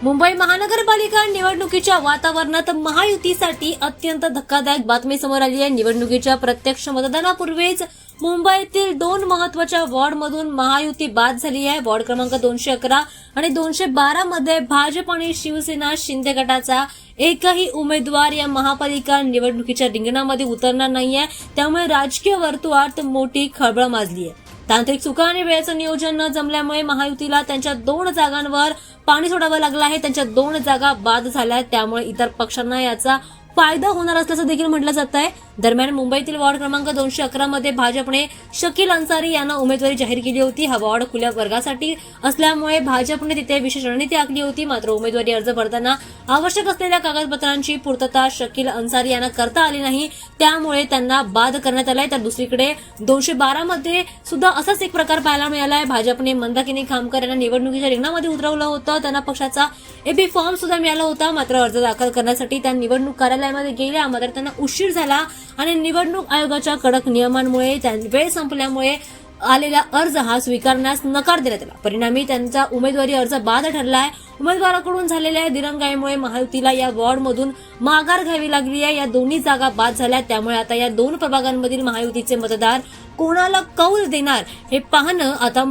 मुंबई महानगरपालिका निवडणुकीच्या वातावरणात महायुतीसाठी अत्यंत धक्कादायक बातमी समोर आली आहे। निवडणुकीच्या प्रत्यक्ष मतदानापूर्वीच मुंबईतील 2 महत्वाच्या वॉर्डमधून महायुती बाद झाली आहे। वॉर्ड क्रमांक 211 आणि 212 मध्ये भाजप आणि शिवसेना शिंदे गटाचा एकही उमेदवार या महापालिका निवडणुकीच्या रिंगणामध्ये उतरणार नाहीये। त्यामुळे राजकीय वर्तुळात मोठी खळबळ माजली आहे। तांत्रिक चुका आणि वेळेचं नियोजन न जमल्यामुळे महायुतीला त्यांच्या 2 जागांवर पाणी सोडावं लागलं आहे। त्यांच्या 2 जागा बाद झाल्या, त्यामुळे इतर पक्षांना याचा फायदा होणार असल्याचं देखील म्हटलं जात आहे। दरम्यान मुंबईतील वॉर्ड क्रमांक 211 मध्ये भाजपने शकील अन्सारी यांना उमेदवारी जाहीर केली होती। हा वॉर्ड खुल्या वर्गासाठी असल्यामुळे भाजपने तिथे विशेष रणनीती आखली होती। मात्र उमेदवारी अर्ज भरताना आवश्यक असलेल्या कागदपत्रांची पूर्तता शकील अन्सारी यांना करता आली नाही, त्यामुळे त्यांना बाद करण्यात आलाय। तर दुसरीकडे 212 मध्ये सुद्धा असाच एक प्रकार पाहायला मिळाला आहे। भाजपने मंदाकिनी खामकर यांना निवडणुकीच्या रिंगणामध्ये उतरवलं होतं। त्यांना पक्षाचा एबी फॉर्म सुद्धा मिळाला होता, मात्र अर्ज दाखल करण्यासाठी त्या निवडणूक कार्यालयामध्ये गेल्या, मात्र त्यांना उशीर झाला आणि निवडणूक आयोगाच्या कडक नियमांमुळे वेळ संपल्यामुळे आलेला अर्ज हा स्वीकारण्यास नकार देण्यात आला। परिणामी त्यांचा उमेदवारी अर्ज बाद ठरलाय। उमेदवाराकडून झालेल्या दिरंगाईमुळे महायुतीला या वॉर्डमधून माघार घ्यावी लागली आहे। या दोन्ही जागा बाद झाल्या, त्यामुळे आता या 2 प्रभागांमधील महायुतीचे मतदार कोणाला कौल देणार हे पाहणं आता